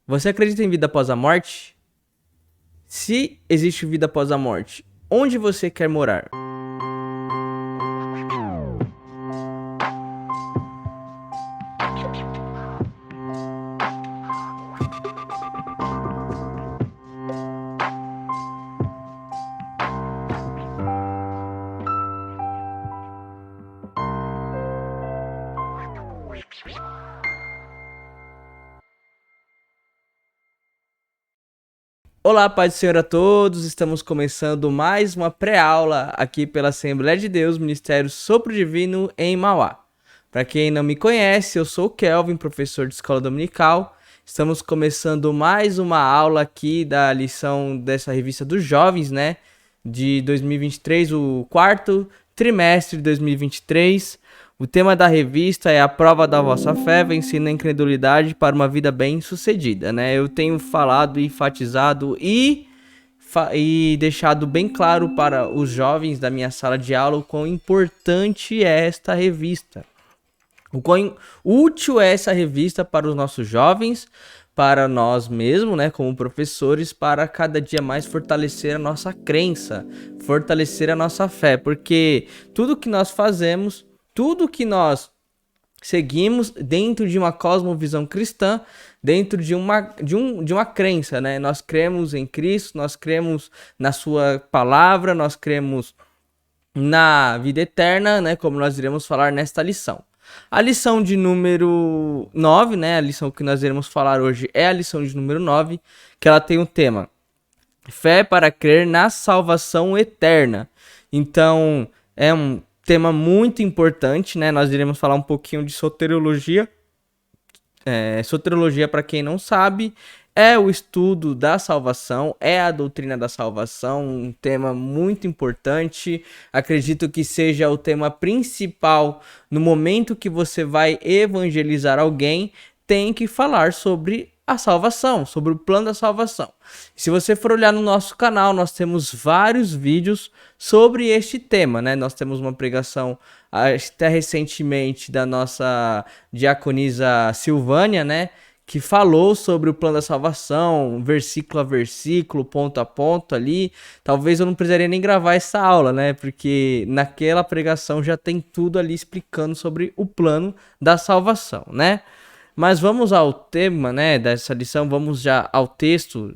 Você acredita em vida após a morte? Se existe vida após a morte, onde você quer morar? Olá, paz do Senhor a todos. Estamos começando mais uma pré-aula aqui pela Assembleia de Deus, Ministério Sopro Divino em Mauá. Para quem não me conhece, eu sou o Kelvin, professor de escola dominical. Estamos começando mais uma aula aqui da lição dessa revista dos jovens, né? De 2023, o quarto trimestre de 2023. O tema da revista é a prova da vossa fé, vencendo a incredulidade para uma vida bem-sucedida, né? Eu tenho falado, enfatizado e deixado bem claro para os jovens da minha sala de aula o quão importante é esta revista. O quão útil é essa revista para os nossos jovens, para nós mesmos, né, como professores, para cada dia mais fortalecer a nossa crença, fortalecer a nossa fé, porque tudo que nós fazemos, tudo que nós seguimos dentro de uma cosmovisão cristã, dentro de uma crença, né? Nós cremos em Cristo, nós cremos na sua palavra, nós cremos na vida eterna, né? Como nós iremos falar nesta lição. A lição de número 9, né? A lição que nós iremos falar hoje é a lição de número 9, que ela tem o tema Fé para crer na salvação eterna. Então, é um tema muito importante, né? Nós iremos falar um pouquinho de soteriologia. Soteriologia, para quem não sabe, é o estudo da salvação, é a doutrina da salvação, um tema muito importante. Acredito que seja o tema principal no momento que você vai evangelizar alguém, tem que falar sobre a salvação, sobre o plano da salvação. Se você for olhar no nosso canal, nós temos vários vídeos sobre este tema, né? Nós temos uma pregação até recentemente da nossa diaconisa Silvânia, né? Que falou sobre o plano da salvação, versículo a versículo, ponto a ponto ali. Talvez eu não precisaria nem gravar essa aula, né? Porque naquela pregação já tem tudo ali explicando sobre o plano da salvação, né? Mas vamos ao tema, né, dessa lição, vamos já ao texto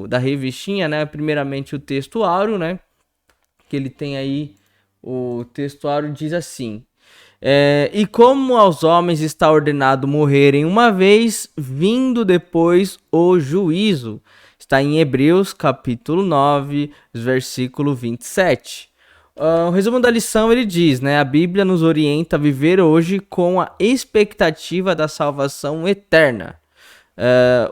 da revistinha, né? Primeiramente o texto áureo, né? Que ele tem aí, o texto áureo diz assim: e como aos homens está ordenado morrerem uma vez, vindo depois o juízo. Está em Hebreus, capítulo 9, versículo 27. O resumo da lição, ele diz, né? A Bíblia nos orienta a viver hoje com a expectativa da salvação eterna.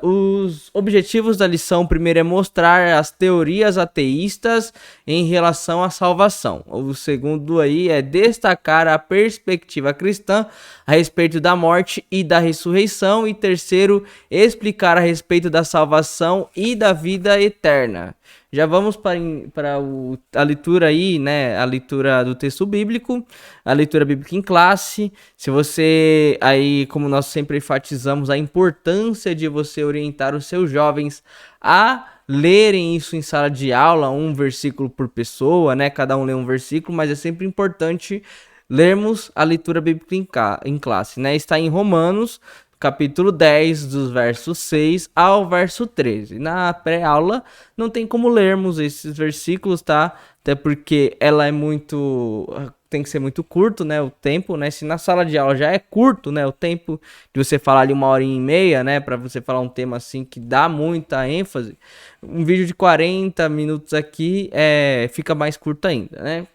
Os objetivos da lição, primeiro, é mostrar as teorias ateístas em relação à salvação. O segundo aí é destacar a perspectiva cristã a respeito da morte e da ressurreição. E terceiro, explicar a respeito da salvação e da vida eterna. Já vamos para a leitura aí, né? A leitura do texto bíblico, a leitura bíblica em classe. Se você aí, como nós sempre enfatizamos, a importância de você orientar os seus jovens a lerem isso em sala de aula, um versículo por pessoa, né? Cada um lê um versículo, mas é sempre importante lermos a leitura bíblica em classe, né? Está em Romanos, capítulo 10, dos versos 6 ao verso 13. Na pré-aula não tem como lermos esses versículos, tá? Até porque ela é tem que ser muito curto, né? O tempo, né? Se na sala de aula já é curto, né? O tempo de você falar ali 1h30, né? Para você falar um tema assim que dá muita ênfase. Um vídeo de 40 minutos aqui fica mais curto ainda, né?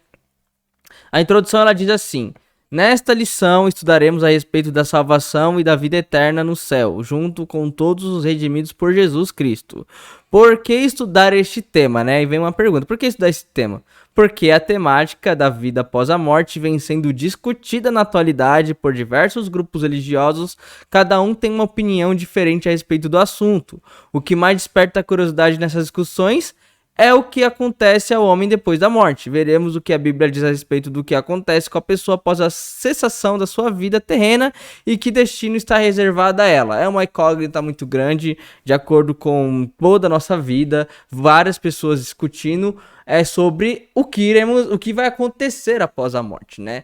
A introdução, ela diz assim: nesta lição estudaremos a respeito da salvação e da vida eterna no céu, junto com todos os redimidos por Jesus Cristo. Por que estudar este tema, né? E vem uma pergunta: por que estudar esse tema? Porque a temática da vida após a morte vem sendo discutida na atualidade por diversos grupos religiosos, cada um tem uma opinião diferente a respeito do assunto. O que mais desperta a curiosidade nessas discussões é o que acontece ao homem depois da morte. Veremos o que a Bíblia diz a respeito do que acontece com a pessoa após a cessação da sua vida terrena e que destino está reservado a ela. É uma incógnita muito grande, de acordo com toda a nossa vida, várias pessoas discutindo sobre o que vai acontecer após a morte, né?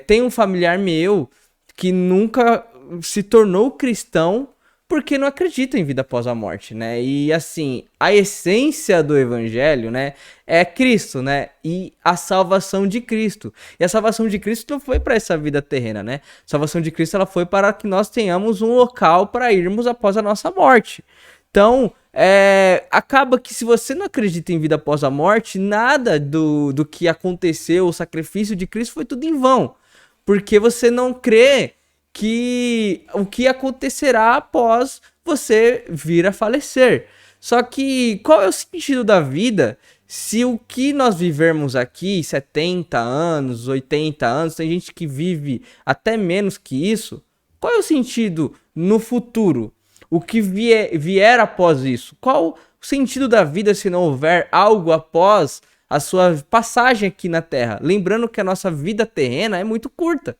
Tem um familiar meu que nunca se tornou cristão porque não acredita em vida após a morte, né? E assim, a essência do evangelho, né, é Cristo, né? E a salvação de Cristo. E a salvação de Cristo não foi para essa vida terrena, né? A salvação de Cristo ela foi para que nós tenhamos um local para irmos após a nossa morte. Então, acaba que se você não acredita em vida após a morte, nada do que aconteceu, o sacrifício de Cristo foi tudo em vão. Porque você não crê que o que acontecerá após você vir a falecer. Só que qual é o sentido da vida se o que nós vivermos aqui, 70 anos, 80 anos, tem gente que vive até menos que isso, qual é o sentido no futuro? O que vier após isso? Qual o sentido da vida se não houver algo após a sua passagem aqui na Terra? Lembrando que a nossa vida terrena é muito curta.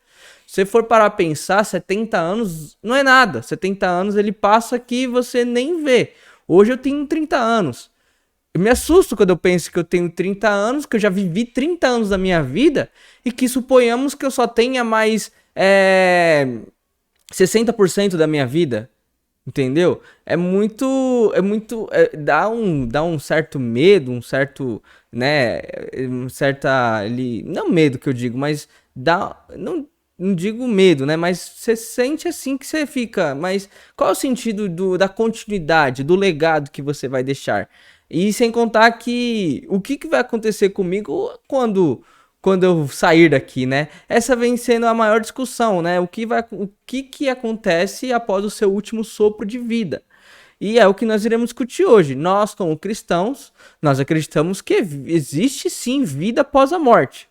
Se for parar a pensar, 70 anos não é nada. 70 anos ele passa que você nem vê. Hoje eu tenho 30 anos. Eu me assusto quando eu penso que eu tenho 30 anos, que eu já vivi 30 anos da minha vida e que suponhamos que eu só tenha mais 60% da minha vida. Entendeu? Dá um certo medo, um certo, né, não medo que eu digo, mas não digo medo, né, mas você sente assim que você fica, mas qual é o sentido da continuidade, do legado que você vai deixar? E sem contar que o que vai acontecer comigo quando eu sair daqui, né? Essa vem sendo a maior discussão, né? O que acontece após o seu último sopro de vida. E é o que nós iremos discutir hoje. Nós, como cristãos, nós acreditamos que existe sim vida após a morte.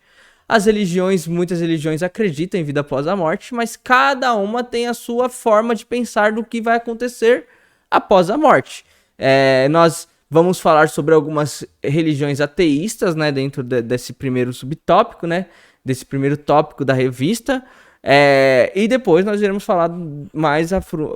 Muitas religiões acreditam em vida após a morte, mas cada uma tem a sua forma de pensar do que vai acontecer após a morte. Nós vamos falar sobre algumas religiões ateístas, né, dentro desse primeiro subtópico, né, desse primeiro tópico da revista, e depois nós iremos falar mais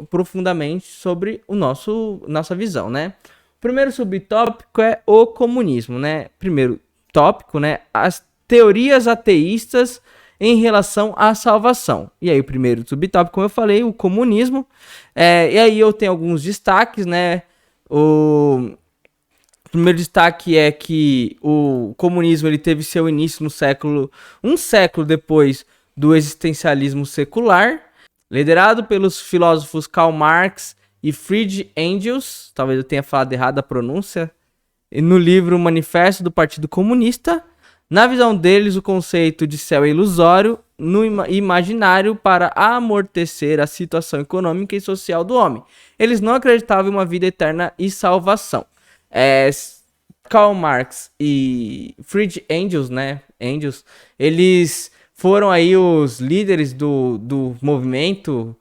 profundamente sobre nossa visão, né. O primeiro subtópico é o comunismo, né. Primeiro tópico, né, as teorias ateístas em relação à salvação. E aí o primeiro subtópico, como eu falei, o comunismo, e aí eu tenho alguns destaques, né. O primeiro destaque é que o comunismo ele teve seu início um século depois do existencialismo secular, liderado pelos filósofos Karl Marx e Friedrich Engels, talvez eu tenha falado errado a pronúncia, no livro Manifesto do Partido Comunista. Na visão deles, o conceito de céu é ilusório, no imaginário para amortecer a situação econômica e social do homem. Eles não acreditavam em uma vida eterna e salvação. Karl Marx e Friedrich Engels, né? Eles foram aí os líderes do movimento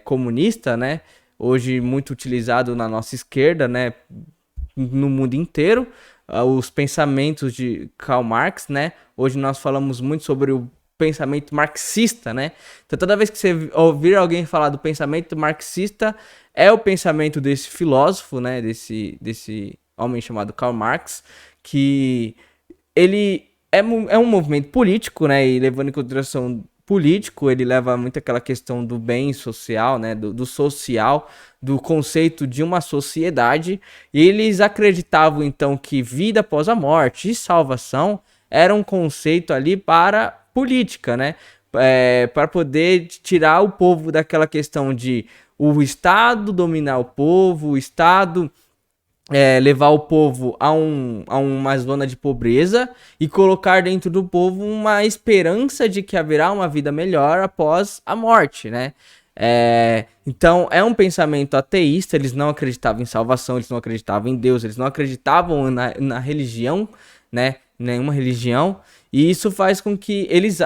comunista, né? Hoje muito utilizado na nossa esquerda, né? No mundo inteiro. Os pensamentos de Karl Marx, né? Hoje nós falamos muito sobre o pensamento marxista, né? Então toda vez que você ouvir alguém falar do pensamento marxista, é o pensamento desse filósofo, né? Desse homem chamado Karl Marx, que ele é um movimento político, né? E levando em consideração político, ele leva muito aquela questão do bem social, né? Do social, do conceito de uma sociedade. E eles acreditavam então que vida após a morte e salvação era um conceito ali para política, né? Para poder tirar o povo daquela questão de o Estado dominar o povo, o Estado levar o povo a uma zona de pobreza e colocar dentro do povo uma esperança de que haverá uma vida melhor após a morte, né? Então é um pensamento ateísta. Eles não acreditavam em salvação, eles não acreditavam em Deus, eles não acreditavam na religião, né? Nenhuma religião. E isso faz com que eles,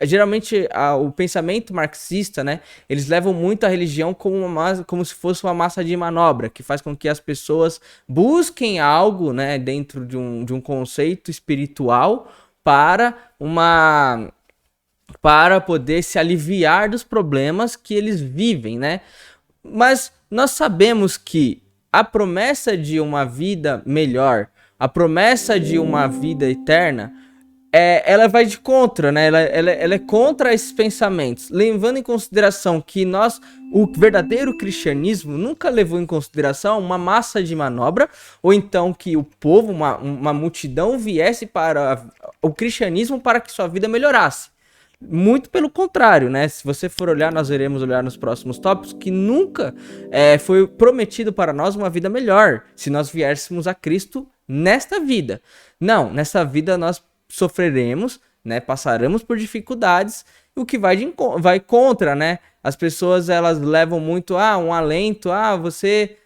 geralmente, o pensamento marxista, né, eles levam muito a religião como se fosse uma massa de manobra, que faz com que as pessoas busquem algo, né, dentro de um conceito espiritual para poder se aliviar dos problemas que eles vivem, né? Mas nós sabemos que a promessa de uma vida melhor, a promessa de uma vida eterna, ela vai de contra, né? Ela é contra esses pensamentos, levando em consideração que o verdadeiro cristianismo nunca levou em consideração uma massa de manobra, ou então que o povo, uma multidão viesse para o cristianismo para que sua vida melhorasse. Muito pelo contrário, né? Se você for olhar, nós iremos olhar nos próximos tópicos que nunca foi prometido para nós uma vida melhor se nós viéssemos a Cristo nesta vida. Não, nessa vida nós sofreremos, né? Passaremos por dificuldades, o que vai contra, né? As pessoas, elas levam muito um alento, você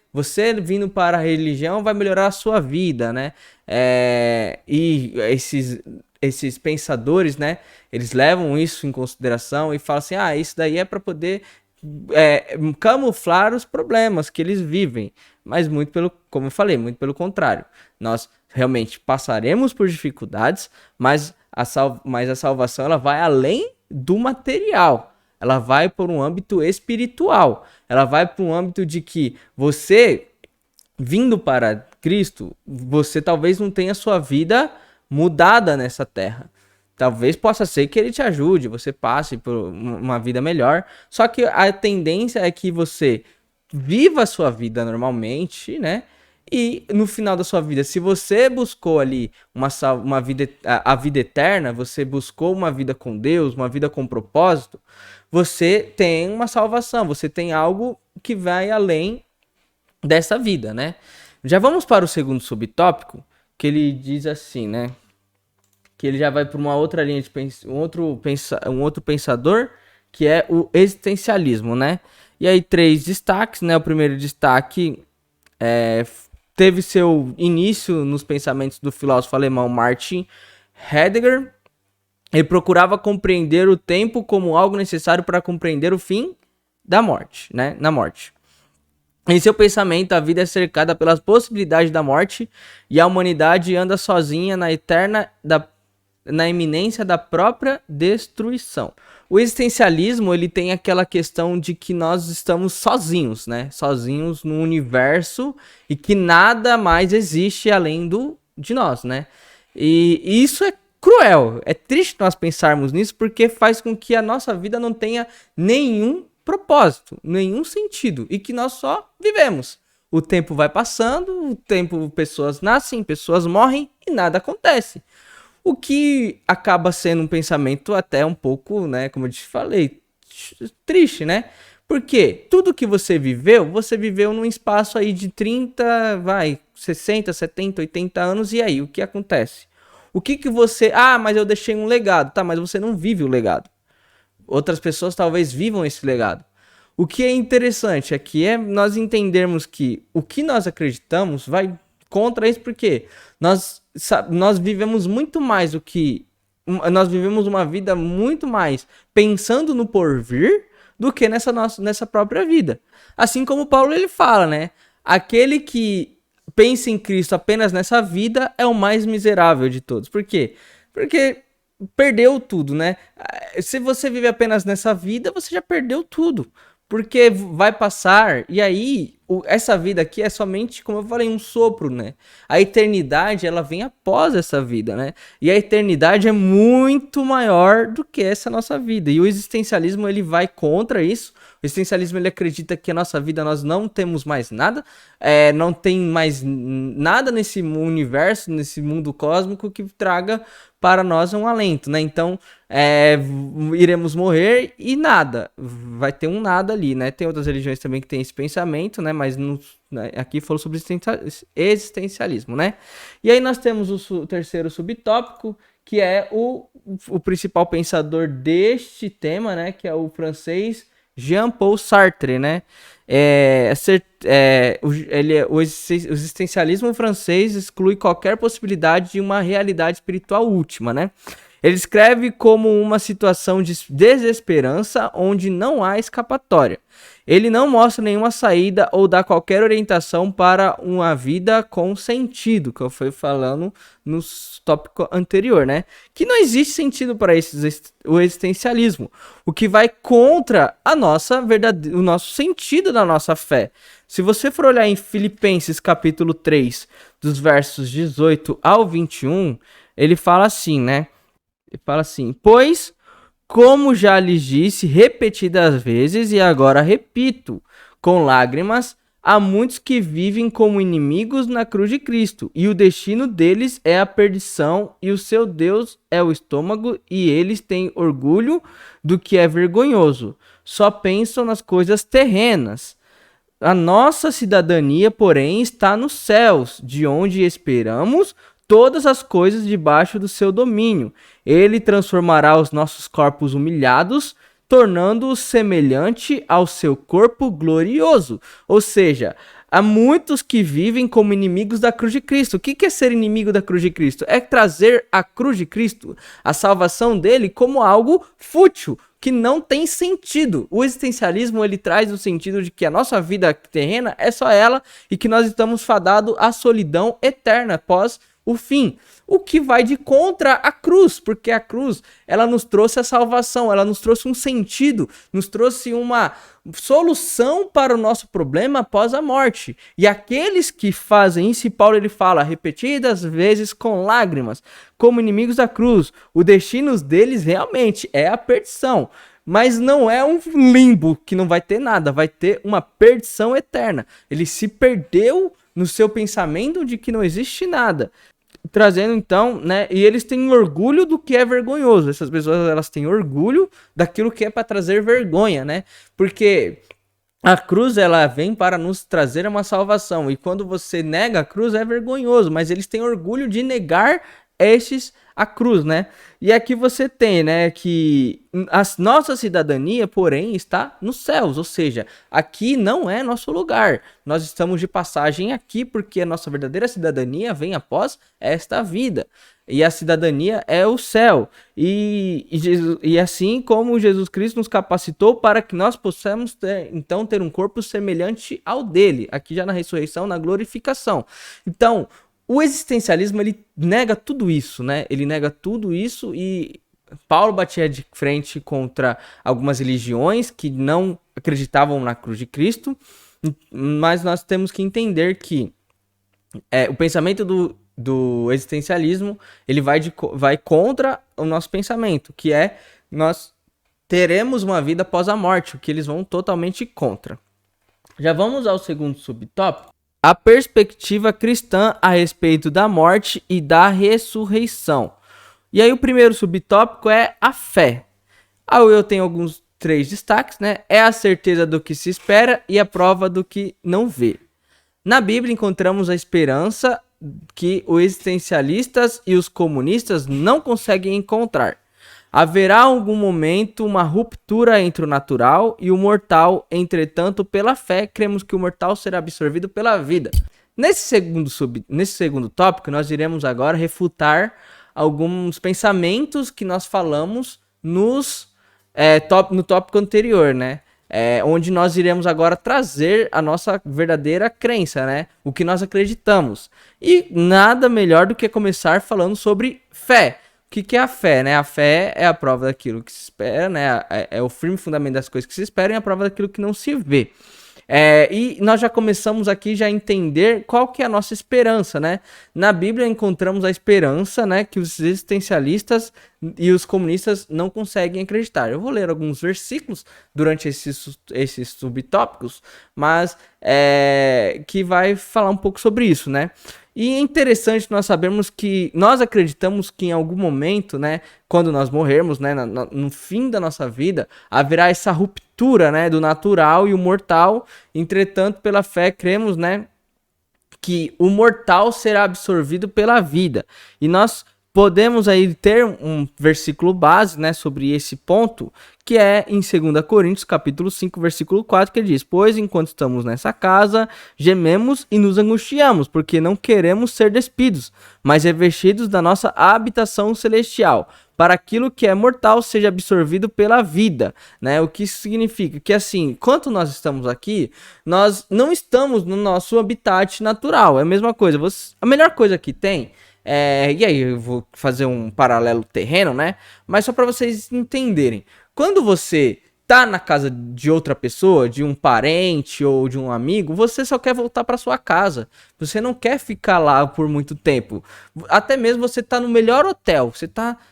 vindo para a religião vai melhorar a sua vida, né? E esses pensadores, né, eles levam isso em consideração e falam assim, isso daí é para poder camuflar os problemas que eles vivem, mas como eu falei, muito pelo contrário, nós realmente passaremos por dificuldades, mas a salvação, ela vai além do material, ela vai por um âmbito espiritual, ela vai para um âmbito de que você, vindo para Cristo, você talvez não tenha sua vida mudada nessa terra. Talvez possa ser que ele te ajude, você passe por uma vida melhor. Só que a tendência é que você viva a sua vida normalmente, né? E no final da sua vida, se você buscou ali a vida eterna, você buscou uma vida com Deus, uma vida com propósito, você tem uma salvação, você tem algo que vai além dessa vida, né? Já vamos para o segundo subtópico, que ele diz assim, né? Que ele já vai para uma outra linha de um outro pensador, que é o existencialismo, né? E aí 3 destaques, né? O primeiro destaque teve seu início nos pensamentos do filósofo alemão Martin Heidegger. Ele procurava compreender o tempo como algo necessário para compreender o fim da morte, né? Na morte. Em seu pensamento, a vida é cercada pelas possibilidades da morte e a humanidade anda sozinha na iminência da própria destruição. O existencialismo, ele tem aquela questão de que nós estamos sozinhos, né? Sozinhos no universo e que nada mais existe além de nós, né? E isso é cruel, é triste nós pensarmos nisso porque faz com que a nossa vida não tenha nenhum propósito, nenhum sentido e que nós só vivemos. O tempo vai passando, pessoas nascem, pessoas morrem e nada acontece. O que acaba sendo um pensamento até um pouco, né, como eu te falei, triste, né? Porque tudo que você viveu num espaço aí de 60, 70, 80 anos, e aí, o que acontece? O que você... mas eu deixei um legado. Tá, mas você não vive o legado. Outras pessoas talvez vivam esse legado. O que é interessante é que nós entendermos que o que nós acreditamos vai contra isso, porque nós vivemos muito mais nós vivemos uma vida muito mais pensando no porvir do que nessa própria vida. Assim como Paulo ele fala, né? Aquele que pensa em Cristo apenas nessa vida é o mais miserável de todos. Por quê? Porque perdeu tudo, né? Se você vive apenas nessa vida, você já perdeu tudo. Porque vai passar, e aí essa vida aqui é somente, como eu falei, um sopro, né? A eternidade, ela vem após essa vida, né? E a eternidade é muito maior do que essa nossa vida. E o existencialismo, ele vai contra isso. O existencialismo, ele acredita que a nossa vida, nós não temos mais nada, não tem mais nada nesse universo, nesse mundo cósmico que traga para nós um alento, né? Então, iremos morrer e nada, vai ter um nada ali, né? Tem outras religiões também que tem esse pensamento, né? Mas aqui falou sobre existencialismo, né? E aí nós temos o terceiro subtópico, que é o principal pensador deste tema, né? Que é o francês Jean-Paul Sartre, né? O existencialismo francês exclui qualquer possibilidade de uma realidade espiritual última, né? Ele escreve como uma situação de desesperança onde não há escapatória. Ele não mostra nenhuma saída ou dá qualquer orientação para uma vida com sentido, que eu fui falando no tópico anterior, né? Que não existe sentido para o existencialismo, o que vai contra a nossa verdade, o nosso sentido da nossa fé. Se você for olhar em Filipenses capítulo 3, dos versos 18 ao 21, ele fala assim, né? Ele fala assim: pois, como já lhes disse repetidas vezes, e agora repito, com lágrimas, há muitos que vivem como inimigos na cruz de Cristo, e o destino deles é a perdição, e o seu Deus é o estômago, e eles têm orgulho do que é vergonhoso. Só pensam nas coisas terrenas. A nossa cidadania, porém, está nos céus, de onde esperamos todas as coisas debaixo do seu domínio. Ele transformará os nossos corpos humilhados, tornando-os semelhante ao seu corpo glorioso. Ou seja, há muitos que vivem como inimigos da cruz de Cristo. O que é ser inimigo da cruz de Cristo? É trazer a cruz de Cristo, a salvação dele, como algo fútil, que não tem sentido. O existencialismo, ele traz o sentido de que a nossa vida terrena é só ela e que nós estamos fadados à solidão eterna após o fim, o que vai de contra a cruz, porque a cruz, ela nos trouxe a salvação, ela nos trouxe um sentido, nos trouxe uma solução para o nosso problema após a morte. E aqueles que fazem isso, Paulo ele fala repetidas vezes com lágrimas, como inimigos da cruz, o destino deles realmente é a perdição. Mas não é um limbo que não vai ter nada, vai ter uma perdição eterna. Ele se perdeu no seu pensamento de que não existe nada. Trazendo então, né, e eles têm orgulho do que é vergonhoso. Essas pessoas, elas têm orgulho daquilo que é para trazer vergonha, né? Porque a cruz, ela vem para nos trazer uma salvação, e quando você nega a cruz é vergonhoso, mas eles têm orgulho de negar a cruz, né? E aqui você tem, né, que a nossa cidadania, porém, está nos céus, ou seja, aqui não é nosso lugar. Nós estamos de passagem aqui porque a nossa verdadeira cidadania vem após esta vida. E a cidadania é o céu. E assim como Jesus Cristo nos capacitou para que nós possamos ter um corpo semelhante ao dele, aqui já na ressurreição, na glorificação. Então, o existencialismo, ele nega tudo isso, né? Ele nega tudo isso, e Paulo batia de frente contra algumas religiões que não acreditavam na cruz de Cristo, mas nós temos que entender que o pensamento do existencialismo, ele vai contra o nosso pensamento, que é nós teremos uma vida após a morte, o que eles vão totalmente contra. Já vamos ao segundo subtópico, a perspectiva cristã a respeito da morte e da ressurreição. E aí o primeiro subtópico é a fé. Eu tenho alguns 3 destaques, né? É a certeza do que se espera e a prova do que não vê. Na Bíblia encontramos a esperança que os existencialistas e os comunistas não conseguem encontrar. Haverá algum momento uma ruptura entre o natural e o mortal, entretanto, pela fé, cremos que o mortal será absorvido pela vida. Nesse segundo tópico, nós iremos agora refutar alguns pensamentos que nós falamos no tópico anterior, né? Onde nós iremos agora trazer a nossa verdadeira crença, né? O que nós acreditamos. E nada melhor do que começar falando sobre fé. O que é a fé, né? A fé é a prova daquilo que se espera, né? É o firme fundamento das coisas que se esperam e a prova daquilo que não se vê. E nós já começamos aqui já a entender qual que é a nossa esperança, né? Na Bíblia encontramos a esperança, né, que os existencialistas e os comunistas não conseguem acreditar. Eu vou ler alguns versículos durante esses subtópicos, mas que vai falar um pouco sobre isso, né? E é interessante nós sabermos que nós acreditamos que em algum momento, né, quando nós morrermos, né, no fim da nossa vida, haverá essa ruptura, né, do natural e o mortal. Entretanto, pela fé, cremos, né, que o mortal será absorvido pela vida. E nós podemos aí ter um versículo base, né, sobre esse ponto, que é em 2 Coríntios, capítulo 5, versículo 4, que ele diz: pois enquanto estamos nessa casa, gememos e nos angustiamos, porque não queremos ser despidos, mas revestidos da nossa habitação celestial, para aquilo que é mortal seja absorvido pela vida, né? O que isso significa? Que assim, enquanto nós estamos aqui, nós não estamos no nosso habitat natural. É a mesma coisa. A melhor coisa que tem e aí eu vou fazer um paralelo terreno, né? Mas só para vocês entenderem. Quando você tá na casa de outra pessoa, de um parente ou de um amigo, você só quer voltar para sua casa. Você não quer ficar lá por muito tempo. Até mesmo você tá no melhor hotel,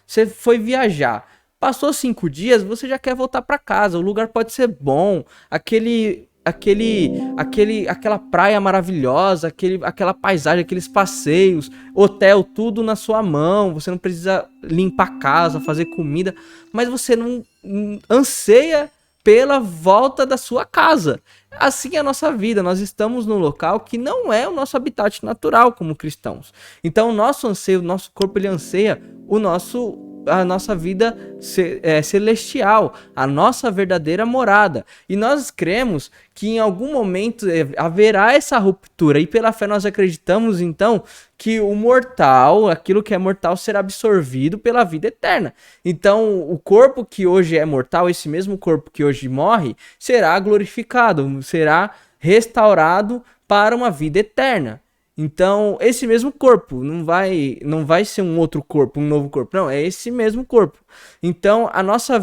você foi viajar. Passou 5 dias, você já quer voltar para casa. O lugar pode ser bom, aquela praia maravilhosa, aquela paisagem, aqueles passeios, hotel, tudo na sua mão. Você não precisa limpar a casa, fazer comida, mas você não anseia pela volta da sua casa. Assim é a nossa vida. Nós estamos num local que não é o nosso habitat natural como cristãos. Então o nosso anseio, o nosso corpo, ele anseia a nossa vida celestial, a nossa verdadeira morada. E nós cremos que em algum momento haverá essa ruptura, e pela fé nós acreditamos então que o mortal, aquilo que é mortal, será absorvido pela vida eterna. Então o corpo que hoje é mortal, esse mesmo corpo que hoje morre, será glorificado, será restaurado para uma vida eterna. Então, esse mesmo corpo, não vai ser um outro corpo, um novo corpo, não, é esse mesmo corpo. Então, a nossa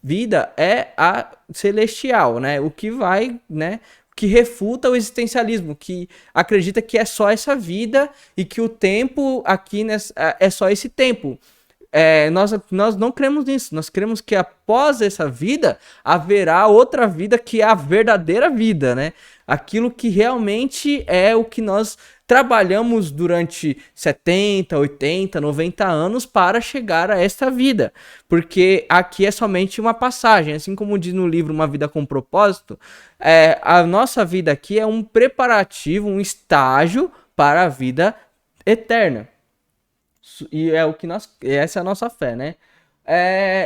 vida é a celestial, né? O que vai, né? Que refuta o existencialismo, que acredita que é só essa vida e que o tempo aqui é só esse tempo. Nós não cremos nisso. Nós cremos que após essa vida haverá outra vida, que é a verdadeira vida, né? Aquilo que realmente é o que nós trabalhamos durante 70, 80, 90 anos para chegar a esta vida. Porque aqui é somente uma passagem. Assim como diz no livro Uma Vida com Propósito, a nossa vida aqui é um preparativo, um estágio para a vida eterna. E é o que essa é a nossa fé, né?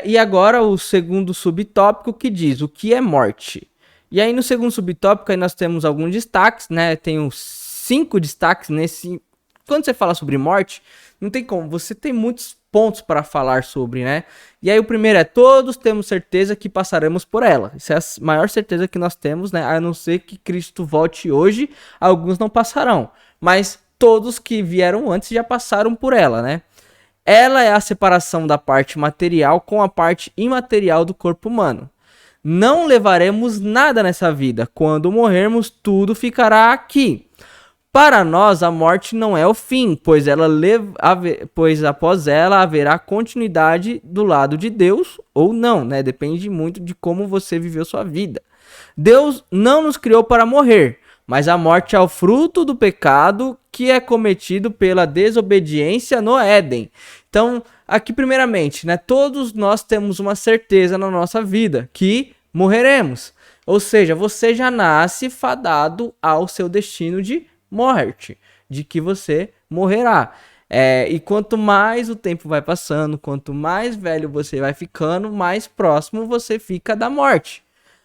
E agora o segundo subtópico, que diz o que é morte. E aí no segundo subtópico aí nós temos alguns destaques, né? Tem uns 5 destaques nesse. Quando você fala sobre morte, não tem como, você tem muitos pontos para falar sobre, né? E aí o primeiro é: todos temos certeza que passaremos por ela. Isso é a maior certeza que nós temos, né? A não ser que Cristo volte hoje, alguns não passarão, mas todos que vieram antes já passaram por ela, né? Ela é a separação da parte material com a parte imaterial do corpo humano. Não levaremos nada nessa vida. Quando morrermos, tudo ficará aqui. Para nós, a morte não é o fim, pois após ela haverá continuidade do lado de Deus ou não, né? Depende muito de como você viveu sua vida. Deus não nos criou para morrer, mas a morte é o fruto do pecado que é cometido pela desobediência no Éden. Então, aqui primeiramente, né, todos nós temos uma certeza na nossa vida, que morreremos. Ou seja, você já nasce fadado ao seu destino de morte, de que você morrerá. E quanto mais o tempo vai passando, quanto mais velho você vai ficando, mais próximo você fica da morte.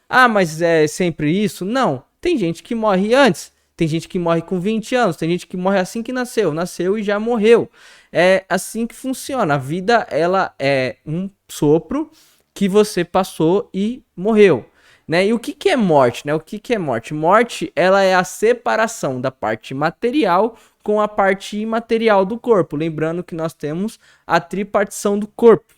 Ah, mas é sempre isso? Não. Tem gente que morre antes, tem gente que morre com 20 anos, tem gente que morre assim que nasceu e já morreu. É assim que funciona. A vida, ela é um sopro que você passou e morreu, né? E o que é morte, né? O que é morte? Morte, ela é a separação da parte material com a parte imaterial do corpo. Lembrando que nós temos a tripartição do corpo.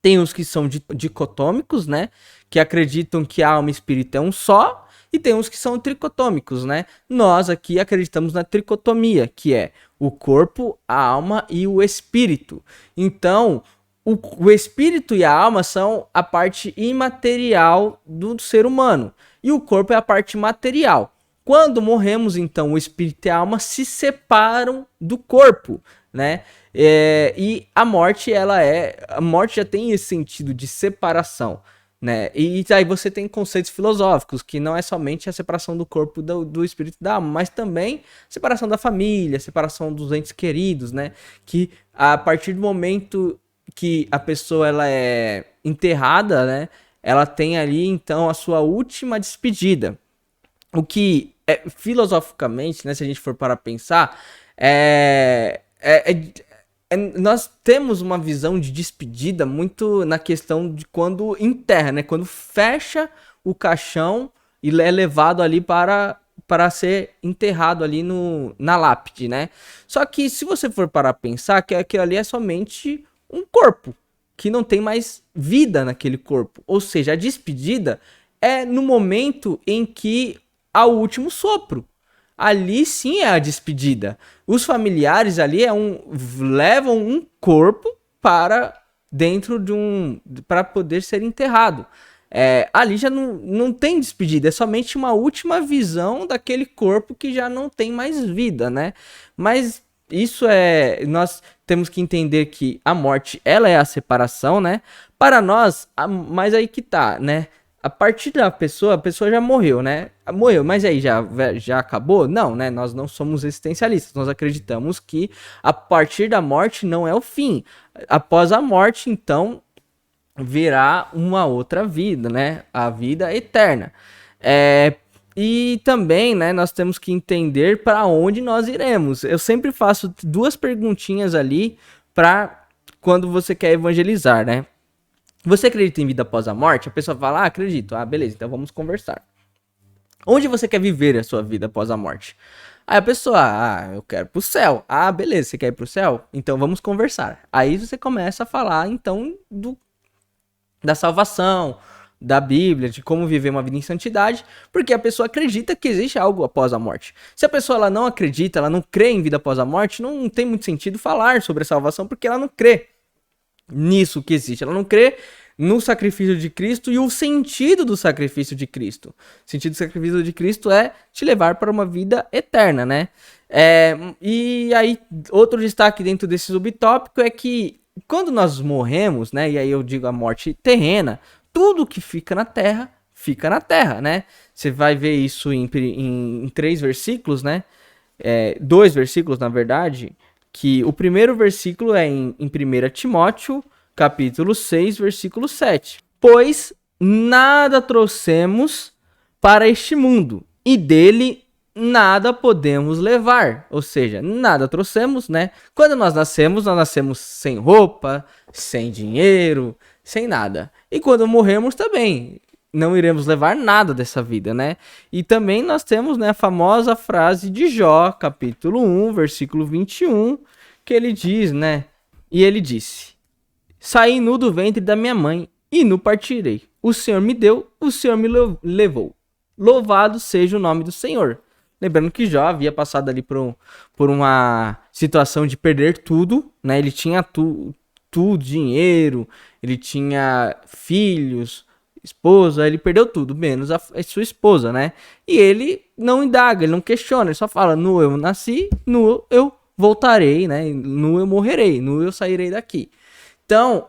Tem os que são dicotômicos, né? Que acreditam que alma e espírito é um só. E tem uns que são tricotômicos, né? Nós aqui acreditamos na tricotomia, que é o corpo, a alma e o espírito. Então, o espírito e a alma são a parte imaterial do ser humano. E o corpo é a parte material. Quando morremos, então, o espírito e a alma se separam do corpo, né? E a morte, a morte já tem esse sentido de separação, né? E aí você tem conceitos filosóficos, que não é somente a separação do corpo do espírito e da alma, mas também separação da família, separação dos entes queridos, né? Que a partir do momento que a pessoa ela é enterrada, né? Ela tem ali então a sua última despedida. O que filosoficamente, né, se a gente for para pensar, é nós temos uma visão de despedida muito na questão de quando enterra, né? Quando fecha o caixão e é levado ali para ser enterrado ali na lápide, né? Só que se você for parar a pensar que aquilo ali é somente um corpo, que não tem mais vida naquele corpo. Ou seja, a despedida é no momento em que há o último sopro. Ali sim é a despedida. Os familiares ali levam um corpo para dentro para poder ser enterrado. Ali já não tem despedida, é somente uma última visão daquele corpo que já não tem mais vida, né? Mas nós temos que entender que a morte, ela é a separação, né? Para nós, mas aí que tá, né? A partir da pessoa, a pessoa já morreu, né? Morreu, mas aí já acabou? Não, né? Nós não somos existencialistas, nós acreditamos que a partir da morte não é o fim. Após a morte, então, virá uma outra vida, né? A vida eterna. E também, né, nós temos que entender para onde nós iremos. Eu sempre faço 2 perguntinhas ali para quando você quer evangelizar, né? Você acredita em vida após a morte? A pessoa fala, acredito. Beleza, então vamos conversar. Onde você quer viver a sua vida após a morte? Aí a pessoa, eu quero pro céu. Beleza, você quer ir pro céu? Então vamos conversar. Aí você começa a falar, então, da salvação, da Bíblia, de como viver uma vida em santidade, porque a pessoa acredita que existe algo após a morte. Se a pessoa ela não acredita, ela não crê em vida após a morte, não tem muito sentido falar sobre a salvação, porque ela não crê nisso que existe. Ela não crê no sacrifício de Cristo e o sentido do sacrifício de Cristo. O sentido do sacrifício de Cristo é te levar para uma vida eterna, né? E aí, outro destaque dentro desse subtópico é que quando nós morremos, né? E aí eu digo a morte terrena, tudo que fica na terra, né? Você vai ver isso em 3 versículos, né? 2 versículos, na verdade, que o primeiro versículo é em 1 Timóteo, capítulo 6, versículo 7. Pois nada trouxemos para este mundo, e dele nada podemos levar. Ou seja, nada trouxemos, né? Quando nós nascemos sem roupa, sem dinheiro, sem nada. E quando morremos também, não iremos levar nada dessa vida, né? E também nós temos, né, a famosa frase de Jó, capítulo 1, versículo 21, que ele diz, né? E ele disse: saí nu do ventre da minha mãe e nu partirei. O Senhor me deu, o Senhor me levou. Louvado seja o nome do Senhor. Lembrando que Jó havia passado ali por uma situação de perder tudo, né? Ele tinha tudo, dinheiro, ele tinha filhos, esposa, ele perdeu tudo, menos a sua esposa, né? E ele não indaga, ele não questiona, ele só fala: nu eu nasci, nu eu voltarei, né? Nu eu morrerei, nu eu sairei daqui. Então,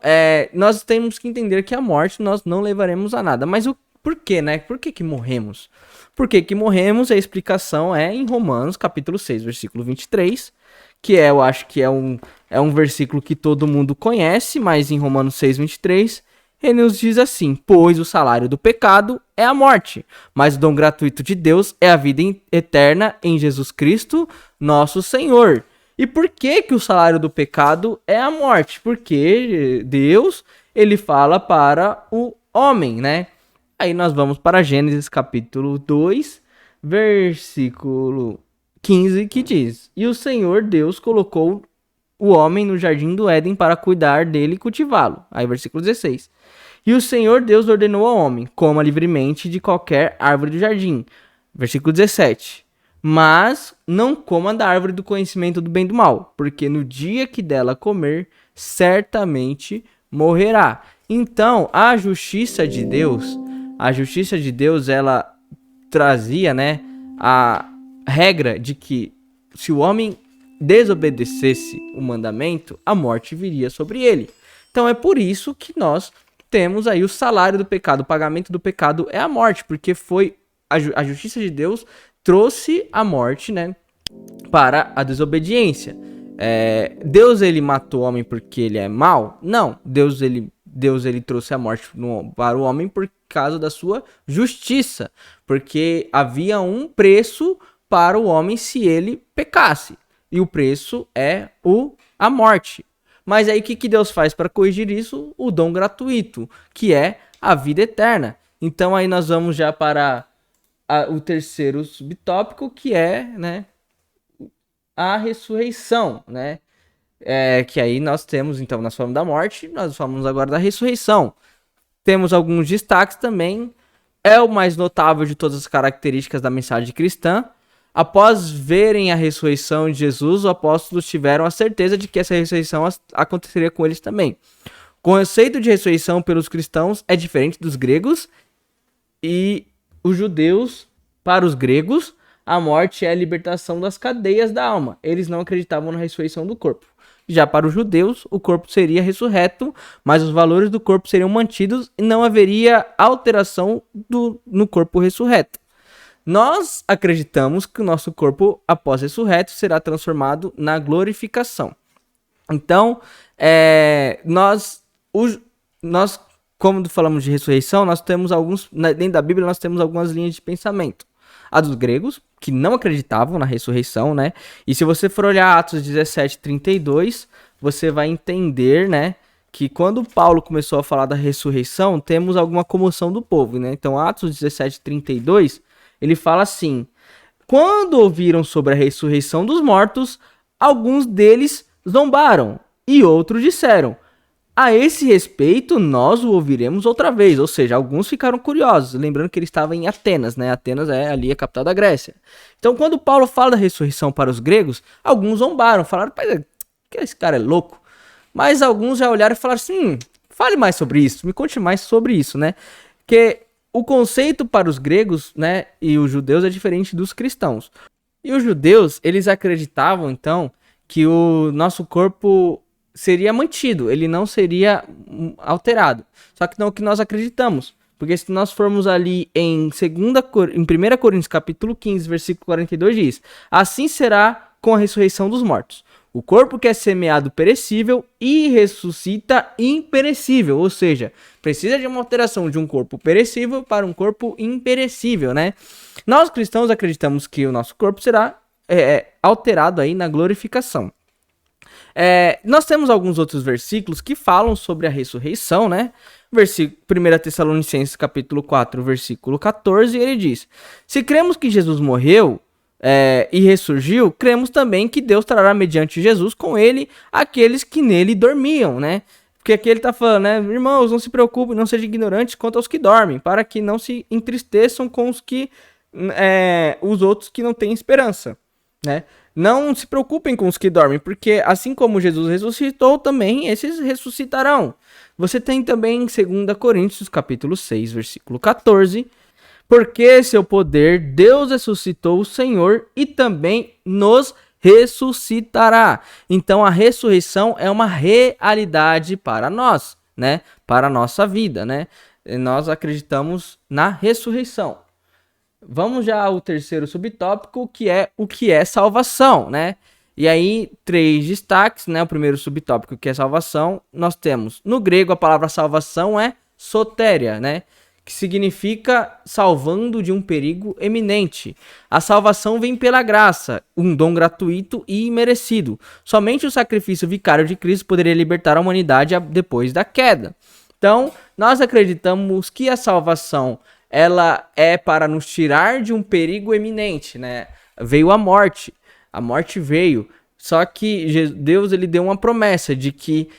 nós temos que entender que a morte nós não levaremos a nada. Mas por quê, né? Por que morremos? Por que morremos? A explicação é em Romanos, capítulo 6, versículo 23, que eu acho que é um versículo que todo mundo conhece, mas em Romanos 6, 23, ele nos diz assim: pois o salário do pecado é a morte, mas o dom gratuito de Deus é a vida eterna em Jesus Cristo, nosso Senhor. E por que o salário do pecado é a morte? Porque Deus, ele fala para o homem, né? Aí nós vamos para Gênesis capítulo 2, versículo 15, que diz: e o Senhor Deus colocou o homem no jardim do Éden para cuidar dele e cultivá-lo. Aí versículo 16. E o Senhor Deus ordenou ao homem: coma livremente de qualquer árvore do jardim. Versículo 17. Mas não coma da árvore do conhecimento do bem e do mal, porque no dia que dela comer, certamente morrerá. Então, a justiça de Deus, ela trazia, né, a regra de que se o homem desobedecesse o mandamento, a morte viria sobre ele. Então é por isso que nós temos aí o salário do pecado, o pagamento do pecado é a morte, porque foi a justiça de Deus trouxe a morte, né, para a desobediência. Deus ele matou o homem porque ele é mau? Não, Deus ele trouxe a morte para o homem por causa da sua justiça, porque havia um preço para o homem se ele pecasse, e o preço é a morte. Mas aí o que Deus faz para corrigir isso? O dom gratuito, que é a vida eterna. Então aí nós vamos já para o terceiro subtópico, que é, né, a ressurreição, né? Que aí nós temos, então, nós falamos da morte, nós falamos agora da ressurreição. Temos alguns destaques também. É o mais notável de todas as características da mensagem cristã. Após verem a ressurreição de Jesus, os apóstolos tiveram a certeza de que essa ressurreição aconteceria com eles também. O conceito de ressurreição pelos cristãos é diferente dos gregos e os judeus, para os gregos, a morte é a libertação das cadeias da alma. Eles não acreditavam na ressurreição do corpo. Já para os judeus, o corpo seria ressurreto, mas os valores do corpo seriam mantidos e não haveria alteração no corpo ressurreto. Nós acreditamos que o nosso corpo, após ressurreto, será transformado na glorificação. Então, nós, como falamos de ressurreição, nós temos dentro da Bíblia, nós temos algumas linhas de pensamento. A dos gregos, que não acreditavam na ressurreição, né? E se você for olhar Atos 17:32, você vai entender, né, que quando Paulo começou a falar da ressurreição, temos alguma comoção do povo, né? Então, Atos 17:32, ele fala assim: quando ouviram sobre a ressurreição dos mortos, alguns deles zombaram e outros disseram: a esse respeito, nós o ouviremos outra vez. Ou seja, alguns ficaram curiosos. Lembrando que ele estava em Atenas, né? Atenas é ali a capital da Grécia. Então, quando Paulo fala da ressurreição para os gregos, alguns zombaram. Falaram, que esse cara é louco. Mas alguns já olharam e falaram assim, fale mais sobre isso. Me conte mais sobre isso, né? Que o conceito para os gregos, né, e os judeus é diferente dos cristãos. E os judeus, eles acreditavam, então, que o nosso corpo seria mantido, ele não seria alterado. Só que não é o que nós acreditamos. Porque se nós formos ali em 1 Coríntios capítulo 15, versículo 42, diz: assim será com a ressurreição dos mortos. O corpo que é semeado perecível e ressuscita imperecível. Ou seja, precisa de uma alteração de um corpo perecível para um corpo imperecível, né? Nós cristãos acreditamos que o nosso corpo será alterado aí na glorificação. Nós temos alguns outros versículos que falam sobre a ressurreição, né? 1 Tessalonicenses capítulo 4, versículo 14, ele diz: se cremos que Jesus morreu e ressurgiu, cremos também que Deus trará mediante Jesus com ele aqueles que nele dormiam, né? Porque aqui ele tá falando, né? Irmãos, não se preocupem, não sejam ignorantes quanto aos que dormem, para que não se entristeçam com os outros que não têm esperança, né? Não se preocupem com os que dormem, porque assim como Jesus ressuscitou, também esses ressuscitarão. Você tem também em 2 Coríntios, capítulo 6, versículo 14, porque seu poder Deus ressuscitou o Senhor e também nos ressuscitará. Então a ressurreição é uma realidade para nós, né? Para a nossa vida, né? Nós acreditamos na ressurreição. Vamos já ao terceiro subtópico, que é o que é salvação, né? E aí, 3 destaques, né? O primeiro subtópico, que é salvação, nós temos, no grego, a palavra salvação é sotéria, né? Que significa salvando de um perigo eminente. A salvação vem pela graça, um dom gratuito e imerecido. Somente o sacrifício vicário de Cristo poderia libertar a humanidade depois da queda. Então, nós acreditamos que a salvação ela é para nos tirar de um perigo eminente, né? Veio a morte veio, só que Deus ele deu uma promessa de que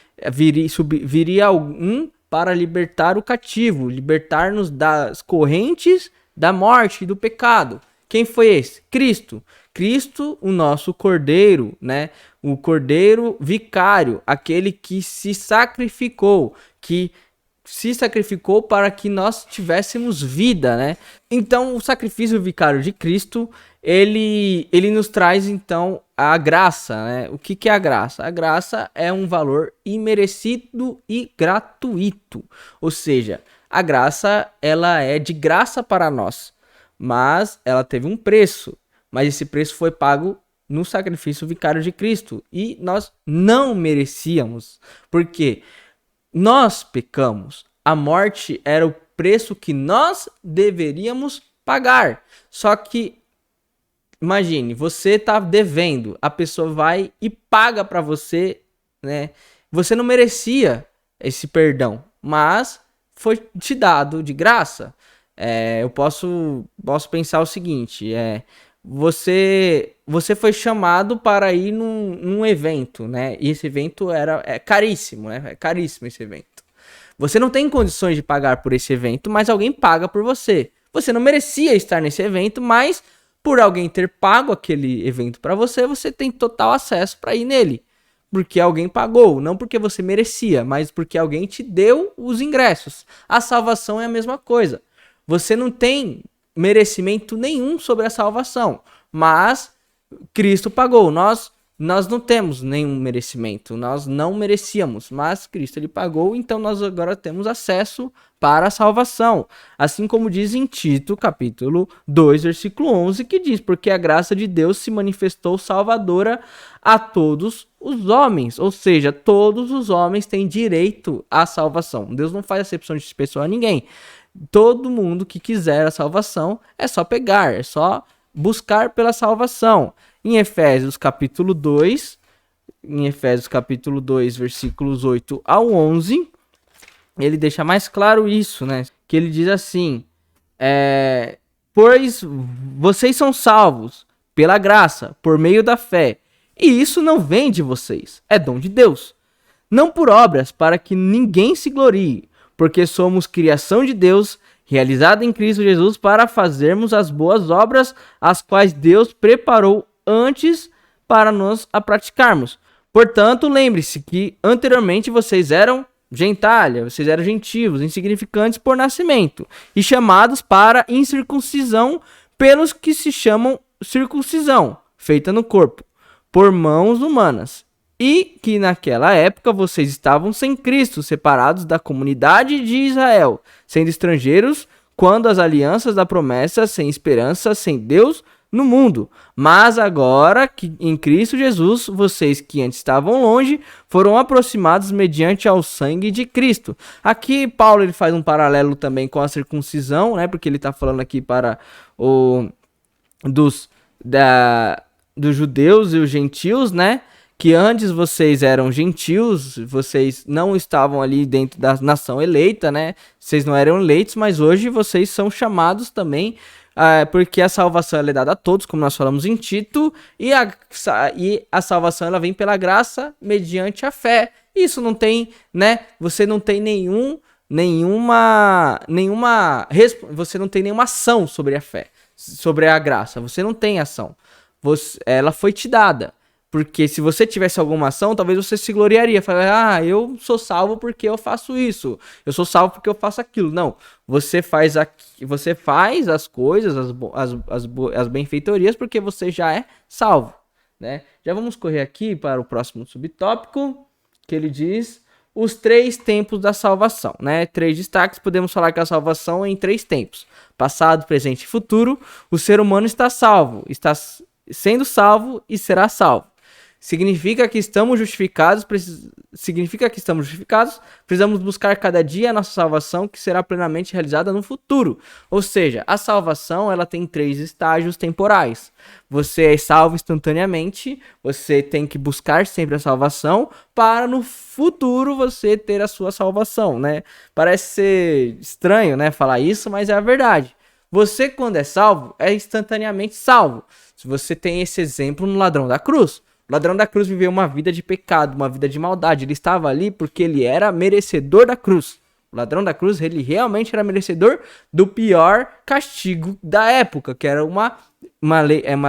viria algum para libertar o cativo, libertar-nos das correntes da morte e do pecado. Quem foi esse? Cristo. Cristo, o nosso cordeiro, né? O cordeiro vicário, aquele que se sacrificou, para que nós tivéssemos vida, né? Então, o sacrifício vicário de Cristo, ele nos traz, então, a graça, né? O que é a graça? A graça é um valor imerecido e gratuito. Ou seja, a graça, ela é de graça para nós, mas ela teve um preço. Mas esse preço foi pago no sacrifício vicário de Cristo. E nós não merecíamos. Por quê? Nós pecamos. A morte era o preço que nós deveríamos pagar. Só que, imagine, você está devendo, a pessoa vai e paga para você, né? Você não merecia esse perdão, mas foi te dado de graça. Eu posso pensar o seguinte, você foi chamado para ir num evento, né? E esse evento é caríssimo, né? É caríssimo esse evento. Você não tem condições de pagar por esse evento, mas alguém paga por você. Você não merecia estar nesse evento, mas por alguém ter pago aquele evento para você, você tem total acesso para ir nele. Porque alguém pagou, não porque você merecia, mas porque alguém te deu os ingressos. A salvação é a mesma coisa. Você não tem merecimento nenhum sobre a salvação, mas Cristo pagou. Nós não temos nenhum merecimento, nós não merecíamos, mas Cristo ele pagou, então nós agora temos acesso para a salvação. Assim como diz em Tito, capítulo 2, versículo 11, que diz: porque a graça de Deus se manifestou salvadora a todos os homens, ou seja, todos os homens têm direito à salvação. Deus não faz acepção de pessoa a ninguém. Todo mundo que quiser a salvação é só pegar, é só buscar pela salvação. Em Efésios capítulo 2, versículos 8 ao 11, ele deixa mais claro isso, né? Que ele diz assim: pois vocês são salvos pela graça, por meio da fé, e isso não vem de vocês, é dom de Deus. Não por obras, para que ninguém se glorie, porque somos criação de Deus, realizada em Cristo Jesus, para fazermos as boas obras, as quais Deus preparou antes para nós a praticarmos. Portanto, lembre-se que anteriormente vocês eram gentalha, vocês eram gentios, insignificantes por nascimento, e chamados para incircuncisão pelos que se chamam circuncisão, feita no corpo, por mãos humanas. E que naquela época vocês estavam sem Cristo, separados da comunidade de Israel, sendo estrangeiros quando as alianças da promessa, sem esperança, sem Deus no mundo. Mas agora que em Cristo Jesus, vocês que antes estavam longe, foram aproximados mediante ao sangue de Cristo. Aqui Paulo ele faz um paralelo também com a circuncisão, né? Porque ele está falando aqui para dos judeus e os gentios, né? Que antes vocês eram gentios, vocês não estavam ali dentro da nação eleita, né? Vocês não eram eleitos, mas hoje vocês são chamados também, porque a salvação é dada a todos, como nós falamos em Tito, e a salvação ela vem pela graça mediante a fé. Isso não tem, né? Você não tem você não tem nenhuma ação sobre a fé, sobre a graça. Você não tem ação. Ela foi te dada. Porque se você tivesse alguma ação, talvez você se gloriaria. Falar, eu sou salvo porque eu faço isso. Eu sou salvo porque eu faço aquilo. Não. Você faz as coisas, as benfeitorias, porque você já é salvo, né? Já vamos correr aqui para o próximo subtópico, que ele diz os 3 tempos da salvação, né? 3 destaques. Podemos falar que a salvação é em 3 tempos: passado, presente e futuro. O ser humano está salvo, está sendo salvo e será salvo. Significa que estamos justificados, precisamos buscar cada dia a nossa salvação, que será plenamente realizada no futuro. Ou seja, a salvação ela tem 3 estágios temporais. Você é salvo instantaneamente, você tem que buscar sempre a salvação, para no futuro você ter a sua salvação, né? Parece ser estranho, né, falar isso, mas é a verdade. Você, quando é salvo, é instantaneamente salvo. Se você tem esse exemplo no ladrão da cruz. O ladrão da cruz viveu uma vida de pecado, uma vida de maldade. Ele estava ali porque ele era merecedor da cruz. O ladrão da cruz, ele realmente era merecedor do pior castigo da época, que era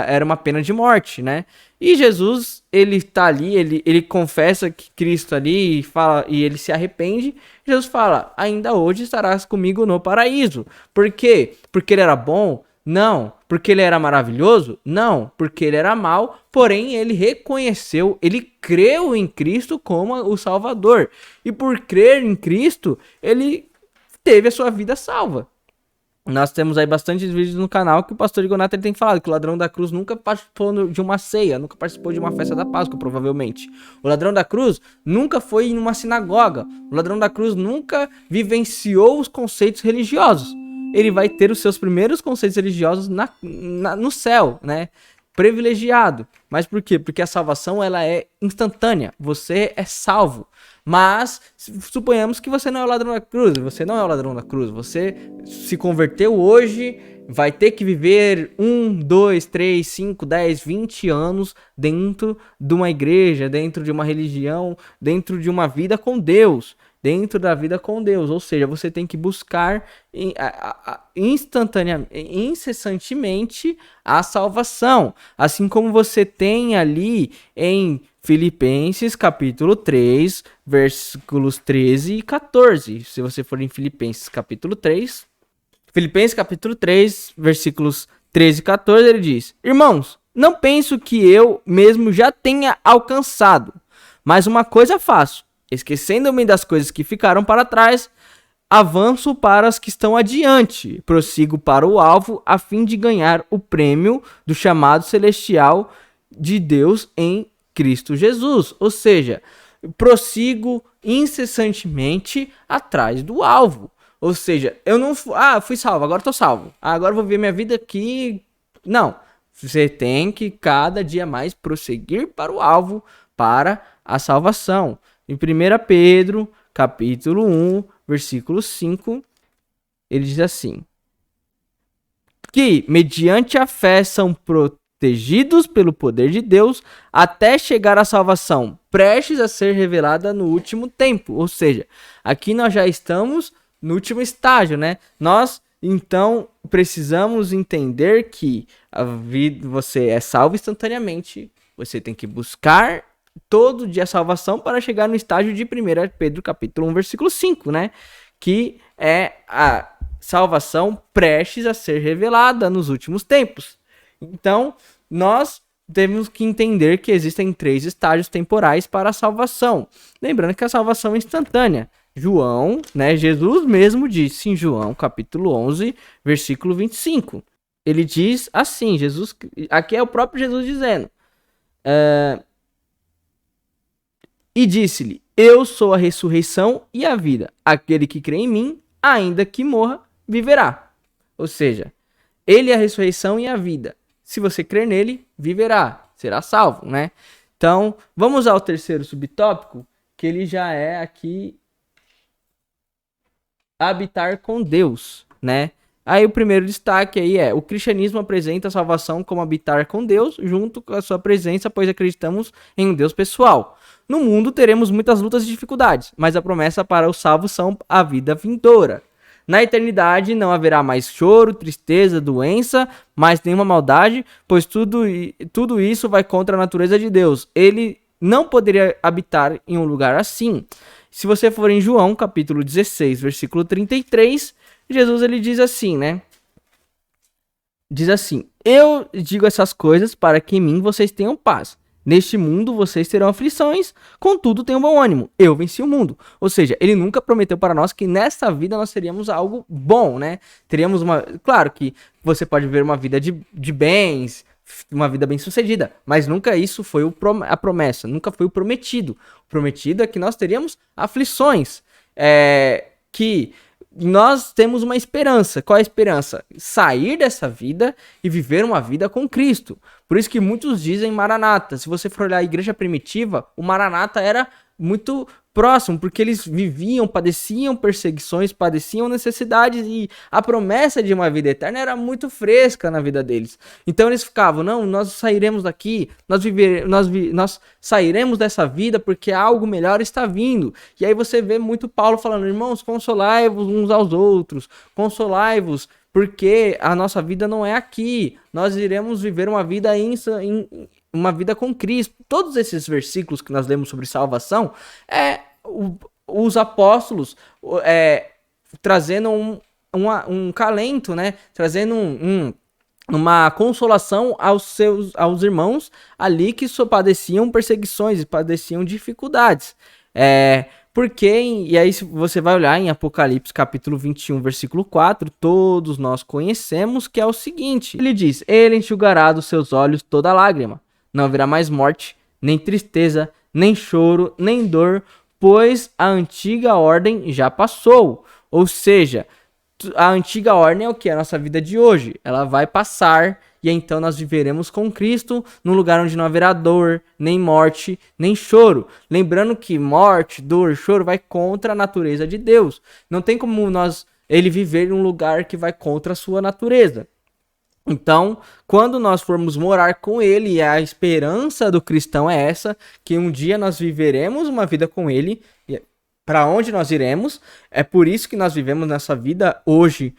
era uma pena de morte, né? E Jesus, ele tá ali, ele confessa que Cristo ali e ele se arrepende. Jesus fala: ainda hoje estarás comigo no paraíso. Por quê? Porque ele era bom? Não. Porque ele era maravilhoso? Não. Porque ele era mau, porém ele reconheceu, ele creu em Cristo como o Salvador. E por crer em Cristo, ele teve a sua vida salva. Nós temos aí bastantes vídeos no canal que o pastor Igonato ele tem falado que o ladrão da cruz nunca participou de uma ceia, nunca participou de uma festa da Páscoa, provavelmente. O ladrão da cruz nunca foi em uma sinagoga. O ladrão da cruz nunca vivenciou os conceitos religiosos. Ele vai ter os seus primeiros conceitos religiosos no céu, né? privilegiado. Mas por quê? Porque a salvação ela é instantânea. Você é salvo. Mas suponhamos que você não é o ladrão da cruz. Você não é o ladrão da cruz. Você se converteu hoje, vai ter que viver 1, 2, 3, 5, 10, 20 anos dentro de uma igreja, dentro de uma religião, dentro de uma vida com Deus. Dentro da vida com Deus, ou seja, você tem que buscar incessantemente a salvação, assim como você tem ali em Filipenses capítulo 3, versículos 13 e 14. Se você for em Filipenses capítulo 3, versículos 13 e 14, ele diz: Irmãos, não penso que eu mesmo já tenha alcançado, mas uma coisa faço, esquecendo-me das coisas que ficaram para trás, avanço para as que estão adiante, prossigo para o alvo, a fim de ganhar o prêmio do chamado celestial de Deus em Cristo Jesus. Ou seja, prossigo incessantemente atrás do alvo. Ou seja, eu não fui salvo, agora estou salvo. Agora vou ver minha vida aqui. Não, você tem que cada dia mais prosseguir para o alvo, para a salvação. Em 1 Pedro, capítulo 1, versículo 5, ele diz assim: que, mediante a fé, são protegidos pelo poder de Deus até chegar à salvação, prestes a ser revelada no último tempo. Ou seja, aqui nós já estamos no último estágio, né? Nós, então, precisamos entender que a vida, você é salvo instantaneamente, você tem que buscar todo dia a salvação para chegar no estágio de 1 Pedro capítulo 1, versículo 5, né? Que é a salvação prestes a ser revelada nos últimos tempos. Então, nós temos que entender que existem 3 estágios temporais para a salvação. Lembrando que a salvação é instantânea. João, né? Jesus mesmo disse em João capítulo 11, versículo 25. Ele diz assim, Jesus, aqui é o próprio Jesus dizendo, e disse-lhe: Eu sou a ressurreição e a vida. Aquele que crê em mim, ainda que morra, viverá. Ou seja, ele é a ressurreição e a vida. Se você crer nele, viverá, será salvo, né? Então, vamos ao terceiro subtópico, que ele já é aqui habitar com Deus, né? Aí o primeiro destaque aí é: o cristianismo apresenta a salvação como habitar com Deus, junto com a sua presença, pois acreditamos em um Deus pessoal. No mundo teremos muitas lutas e dificuldades, mas a promessa para os salvos são a vida vindoura. Na eternidade não haverá mais choro, tristeza, doença, mais nenhuma maldade, pois tudo isso vai contra a natureza de Deus. Ele não poderia habitar em um lugar assim. Se você for em João, capítulo 16, versículo 33, Jesus ele diz assim, né? Diz assim: Eu digo essas coisas para que em mim vocês tenham paz. Neste mundo vocês terão aflições, contudo tenham bom ânimo. Eu venci o mundo. Ou seja, ele nunca prometeu para nós que nessa vida nós teríamos algo bom, né? Teríamos uma... Claro que você pode ver uma vida de bens, uma vida bem sucedida, mas nunca isso foi a promessa, nunca foi o prometido. O prometido é que nós teríamos aflições, que nós temos uma esperança. Qual é a esperança? Sair dessa vida e viver uma vida com Cristo. Por isso que muitos dizem Maranata. Se você for olhar a igreja primitiva, o Maranata era muito próximo, porque eles viviam, padeciam perseguições, padeciam necessidades, e a promessa de uma vida eterna era muito fresca na vida deles. Então eles ficavam: não, nós sairemos daqui, nós sairemos dessa vida porque algo melhor está vindo. E aí você vê muito Paulo falando: irmãos, consolai-vos uns aos outros, consolai-vos, porque a nossa vida não é aqui, nós iremos viver uma vida uma vida com Cristo. Todos esses versículos que nós lemos sobre salvação os apóstolos trazendo um calento, né? Trazendo uma consolação aos irmãos ali que só padeciam perseguições e padeciam dificuldades. E aí você vai olhar em Apocalipse capítulo 21, versículo 4, todos nós conhecemos, que é o seguinte: ele diz: Ele enxugará dos seus olhos toda lágrima, não haverá mais morte, nem tristeza, nem choro, nem dor, pois a antiga ordem já passou. Ou seja, a antiga ordem é o que? A nossa vida de hoje. Ela vai passar e então nós viveremos com Cristo num lugar onde não haverá dor, nem morte, nem choro. Lembrando que morte, dor, choro vai contra a natureza de Deus. Não tem como ele viver em um lugar que vai contra a sua natureza. Então, quando nós formos morar com ele, a esperança do cristão é essa, que um dia nós viveremos uma vida com ele. Para onde nós iremos? É por isso que nós vivemos nessa vida hoje,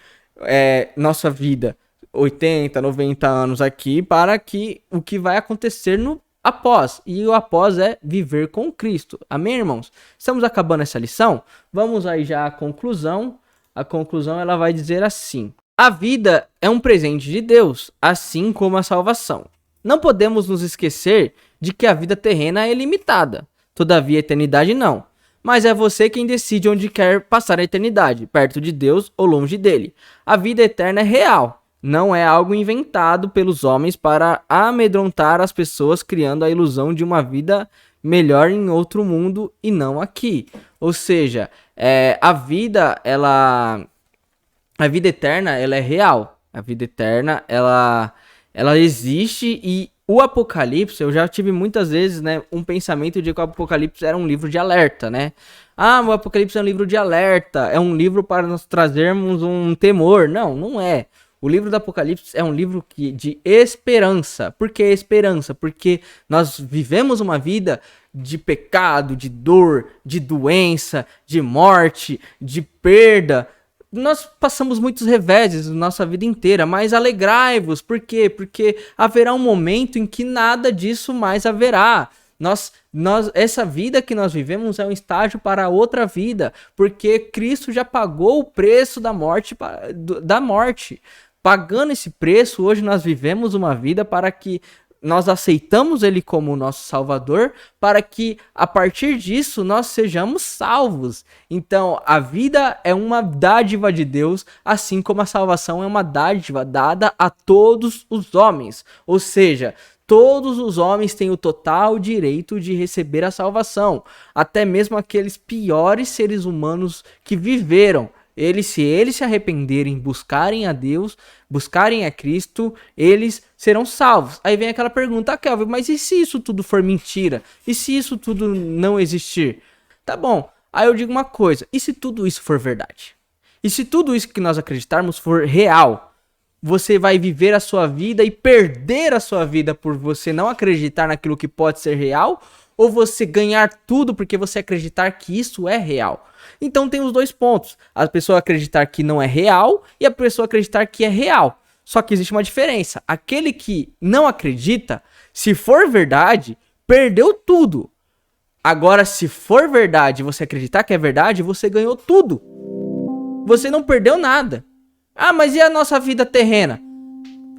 nossa vida, 80, 90 anos aqui, para que o que vai acontecer no após. E o após é viver com Cristo. Amém, irmãos? Estamos acabando essa lição. Vamos aí já à conclusão. A conclusão ela vai dizer assim: a vida é um presente de Deus, assim como a salvação. Não podemos nos esquecer de que a vida terrena é limitada. Todavia, a eternidade não. Mas é você quem decide onde quer passar a eternidade, perto de Deus ou longe dele. A vida eterna é real, não é algo inventado pelos homens para amedrontar as pessoas, criando a ilusão de uma vida melhor em outro mundo e não aqui. Ou seja, a vida eterna, ela é real. A vida eterna, ela existe. E o Apocalipse, eu já tive muitas vezes, né, um pensamento de que o Apocalipse era um livro de alerta, né? Ah, o Apocalipse é um livro de alerta, é um livro para nós trazermos um temor. Não, não é. O livro do Apocalipse é um livro de esperança. Por que esperança? Porque nós vivemos uma vida de pecado, de dor, de doença, de morte, de perda. Nós passamos muitos reveses na nossa vida inteira, mas alegrai-vos. Por quê? Porque haverá um momento em que nada disso mais haverá. Essa vida que nós vivemos é um estágio para outra vida, porque Cristo já pagou o preço da morte. Pagando esse preço, hoje nós vivemos uma vida para que nós aceitamos ele como nosso Salvador, para que a partir disso nós sejamos salvos. Então a vida é uma dádiva de Deus, assim como a salvação é uma dádiva dada a todos os homens. Ou seja, todos os homens têm o total direito de receber a salvação, até mesmo aqueles piores seres humanos que viveram. Se eles se arrependerem, buscarem a Deus, buscarem a Cristo, eles serão salvos. Aí vem aquela pergunta: Kelvin, mas e se isso tudo for mentira? E se isso tudo não existir? Tá bom, aí eu digo uma coisa: e se tudo isso for verdade? E se tudo isso que nós acreditarmos for real? Você vai viver a sua vida e perder a sua vida por você não acreditar naquilo que pode ser real? Ou você ganhar tudo porque você acreditar que isso é real? Então tem os dois pontos. A pessoa acreditar que não é real e a pessoa acreditar que é real. Só que existe uma diferença. Aquele que não acredita, se for verdade, perdeu tudo. Agora, se for verdade, você acreditar que é verdade, você ganhou tudo. Você não perdeu nada. Ah, mas e a nossa vida terrena?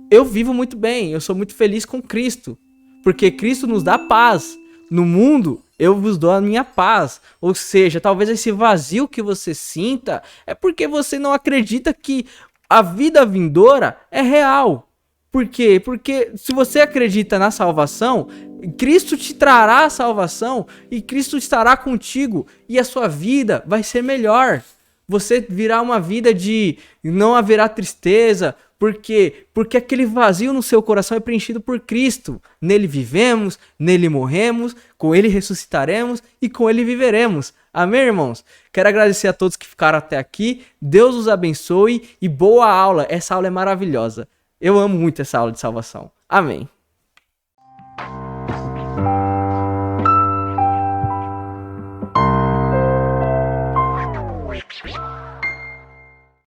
Eu vivo muito bem, eu sou muito feliz com Cristo. Porque Cristo nos dá paz. No mundo, eu vos dou a minha paz. Ou seja, talvez esse vazio que você sinta é porque você não acredita que a vida vindoura é real. Por quê? Porque se você acredita na salvação, Cristo te trará a salvação e Cristo estará contigo e a sua vida vai ser melhor. Você virá uma vida de não haverá tristeza. Por quê? Porque aquele vazio no seu coração é preenchido por Cristo. Nele vivemos, nele morremos, com ele ressuscitaremos e com ele viveremos. Amém, irmãos? Quero agradecer a todos que ficaram até aqui. Deus os abençoe e boa aula. Essa aula é maravilhosa. Eu amo muito essa aula de salvação. Amém.